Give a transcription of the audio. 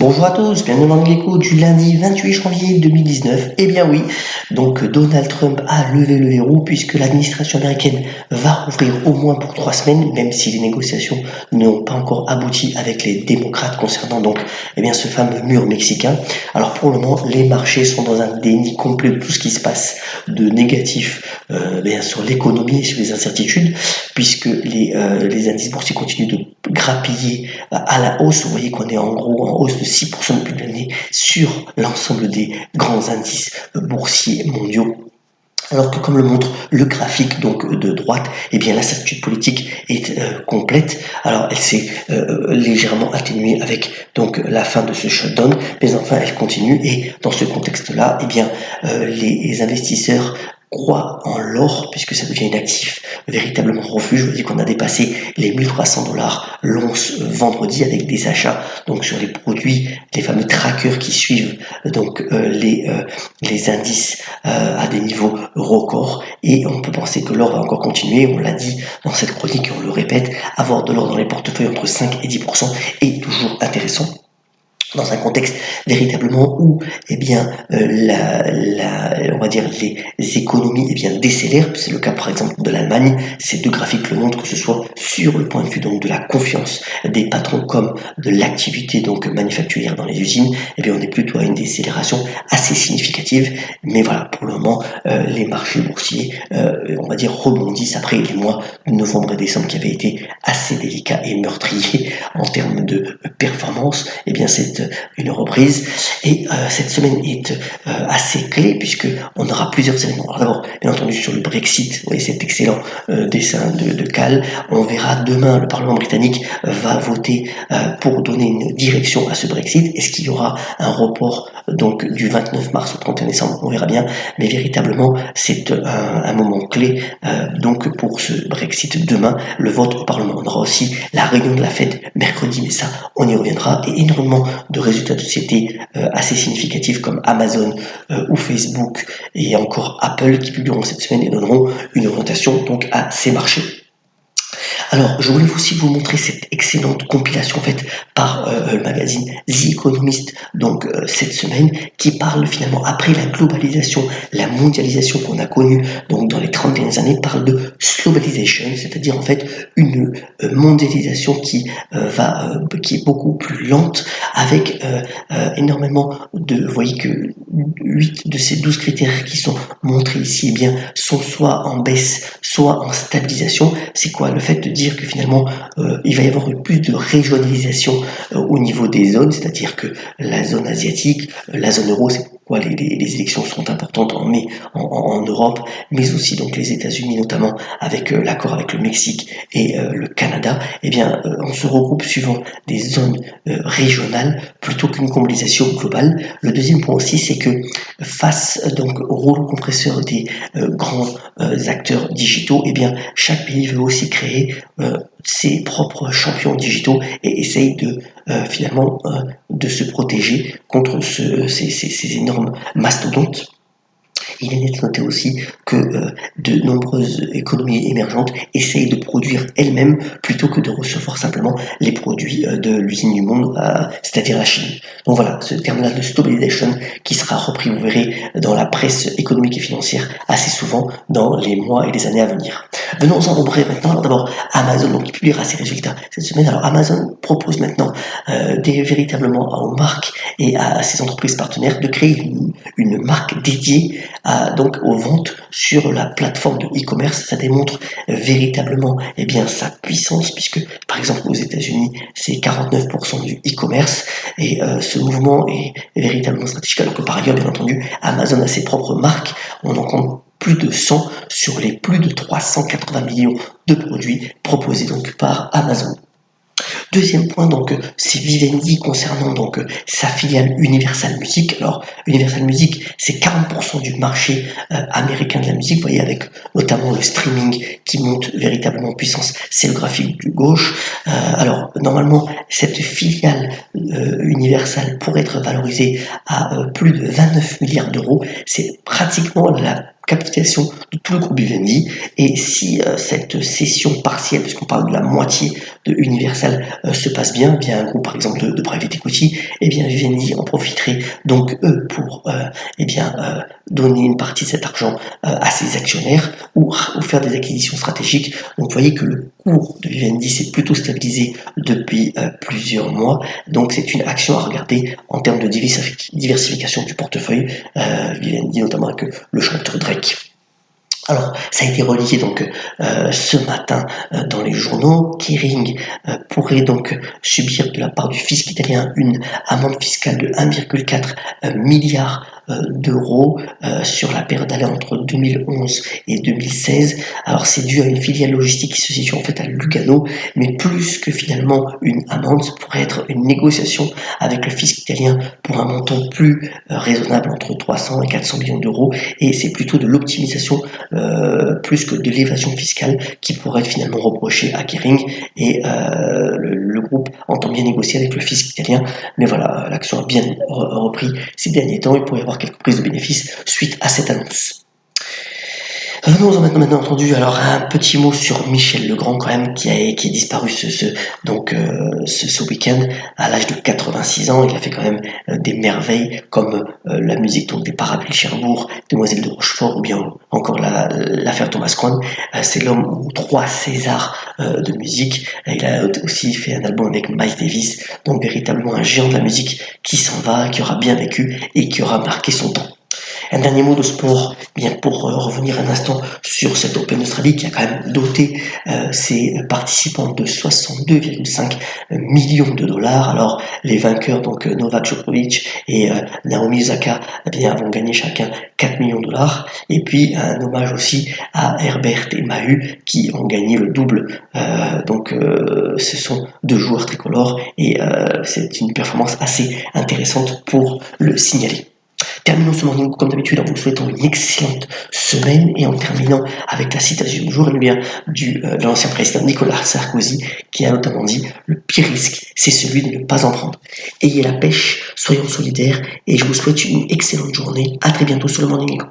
Bonjour à tous, bienvenue dans l'écho du lundi 28 janvier 2019. Eh bien oui, donc Donald Trump a levé le verrou puisque l'administration américaine va rouvrir au moins pour 3 semaines, même si les négociations n'ont pas encore abouti avec les démocrates concernant donc ce fameux mur mexicain. Alors pour le moment, les marchés sont dans un déni complet de tout ce qui se passe de négatif sur l'économie et sur les incertitudes, puisque les indices boursiers continuent de grappiller à la hausse. Vous voyez qu'on est en gros en hausse de 6% depuis l'année sur l'ensemble des grands indices boursiers mondiaux. Alors que comme le montre le graphique donc de droite, la certitude politique est complète. Alors elle s'est légèrement atténuée avec donc la fin de ce shutdown, mais enfin elle continue et dans ce contexte-là, les investisseurs croient en l'or puisque ça devient un actif véritablement refuge. Je vous dis qu'on a dépassé les $1 300 l'once vendredi avec des achats donc sur les produits, les fameux trackers qui suivent donc les indices à des niveaux records, et on peut penser que l'or va encore continuer. On l'a dit dans cette chronique et on le répète, avoir de l'or dans les portefeuilles entre 5 et 10% est toujours intéressant dans un contexte véritablement où on va dire les économies décélèrent. C'est le cas par exemple de l'Allemagne. Ces deux graphiques le montrent, que ce soit sur le point de vue donc de la confiance des patrons comme de l'activité donc manufacturière dans les usines. On est plutôt à une décélération assez significative, mais voilà, pour le moment les marchés boursiers on va dire rebondissent après les mois de novembre et décembre qui avaient été assez délicats et meurtriers en termes de performance. C'est une reprise, et cette semaine est assez clé puisque on aura plusieurs éléments. Alors d'abord, bien entendu, sur le Brexit, vous voyez cet excellent dessin de Cal. On verra demain, le Parlement britannique va voter pour donner une direction à ce Brexit. Est-ce qu'il y aura un report donc du 29 mars au 31 décembre? On verra bien, mais véritablement c'est un moment clé donc pour ce Brexit demain, le vote au Parlement. On aura aussi la réunion de la Fed mercredi, mais ça on y reviendra, et énormément de résultats de sociétés assez significatifs comme Amazon ou Facebook et encore Apple qui publieront cette semaine et donneront une orientation donc à ces marchés. Alors, je voulais aussi vous montrer cette excellente compilation faite par le magazine The Economist, donc cette semaine, qui parle finalement, après la globalisation, la mondialisation qu'on a connue donc dans les 30 dernières années, parle de globalization, c'est-à-dire en fait une mondialisation qui est beaucoup plus lente, avec énormément de, vous voyez que 8 de ces 12 critères qui sont montrés ici sont soit en baisse, soit en stabilisation. C'est quoi? Le fait de dire que finalement il va y avoir plus de régionalisation au niveau des zones, c'est-à-dire que la zone asiatique, la zone euro, c'est pourquoi les élections sont importantes en mai en Europe, mais aussi donc les États-Unis, notamment avec l'accord avec le Mexique et le Canada. On se regroupe suivant des zones régionales plutôt qu'une globalisation globale. Le deuxième point aussi, c'est que face donc au rouleau compresseur des grands acteurs digitaux, chaque pays veut aussi créer ses propres champions digitaux et essaye de se protéger contre ces énormes mastodontes. Il est net noté aussi que de nombreuses économies émergentes essayent de produire elles-mêmes plutôt que de recevoir simplement les produits de l'usine du monde, c'est-à-dire la Chine. Donc voilà, ce terme-là de globalization qui sera repris, vous verrez, dans la presse économique et financière assez souvent dans les mois et les années à venir. Venons-en au bref maintenant. Alors d'abord, Amazon donc, qui publiera ses résultats cette semaine. Alors Amazon propose maintenant véritablement aux marques et à ses entreprises partenaires de créer une marque dédiée donc aux ventes sur la plateforme de e-commerce. Ça démontre véritablement sa puissance, puisque par exemple aux États-Unis c'est 49% du e-commerce, et ce mouvement est véritablement stratégique, alors que par ailleurs bien entendu Amazon a ses propres marques. On en compte plus de 100 sur les plus de 380 millions de produits proposés donc par Amazon. Deuxième point, donc, c'est Vivendi concernant donc sa filiale Universal Music. Alors, Universal Music, c'est 40% du marché américain de la musique. Vous voyez, avec notamment le streaming qui monte véritablement en puissance. C'est le graphique du gauche. Alors, normalement, cette filiale Universal pourrait être valorisée à plus de 29 milliards d'euros. C'est pratiquement la capitalisation de tout le groupe Vivendi. Et si cette cession partielle, puisqu'on parle de la moitié de Universal, se passe bien, via un groupe par exemple de private equity, et bien Vivendi en profiterait donc eux pour donner une partie de cet argent à ses actionnaires ou faire des acquisitions stratégiques. Donc vous voyez que le cours de Vivendi s'est plutôt stabilisé depuis plusieurs mois. Donc c'est une action à regarder en termes de diversification du portefeuille. Vivendi notamment avec le chanteur Drake. Alors, ça a été relié donc ce matin dans les journaux. Kering pourrait donc subir de la part du fisc italien une amende fiscale de 1,4 milliard d'euros sur la période allant entre 2011 et 2016. Alors c'est dû à une filiale logistique qui se situe en fait à Lugano, mais plus que finalement une amende, ça pourrait être une négociation avec le fisc italien pour un montant plus raisonnable entre 300 et 400 millions d'euros, et c'est plutôt de l'optimisation plus que de l'évasion fiscale qui pourrait être finalement reprochée à Kering, et le groupe entend bien négocier avec le fisc italien, mais voilà, l'action a bien repris ces derniers temps. Il pourrait y avoir quelques prises de bénéfices suite à cette annonce. Nous avons maintenant entendu alors un petit mot sur Michel Legrand quand même qui est disparu ce week-end à l'âge de 86 ans. Il a fait quand même des merveilles comme la musique donc des Parapluies Cherbourg, Demoiselles de Rochefort ou bien encore l'affaire Thomas Crown. C'est l'homme aux 3 Césars de musique. Il a aussi fait un album avec Miles Davis, donc véritablement un géant de la musique qui s'en va, qui aura bien vécu et qui aura marqué son temps. Un dernier mot de sport, bien pour revenir un instant sur cet Open d'Australie qui a quand même doté ses participants de 62,5 millions de dollars. Alors les vainqueurs, donc Novak Djokovic et Naomi Osaka, vont gagner chacun 4 millions de dollars. Et puis un hommage aussi à Herbert et Mahut qui ont gagné le double. Ce sont 2 joueurs tricolores et c'est une performance assez intéressante pour le signaler. Terminons ce morning comme d'habitude en vous souhaitant une excellente semaine et en terminant avec la citation du jour de l'ancien président Nicolas Sarkozy qui a notamment dit « Le pire risque, c'est celui de ne pas en prendre ». Ayez la pêche, soyons solidaires et je vous souhaite une excellente journée. À très bientôt sur le Morning Echo.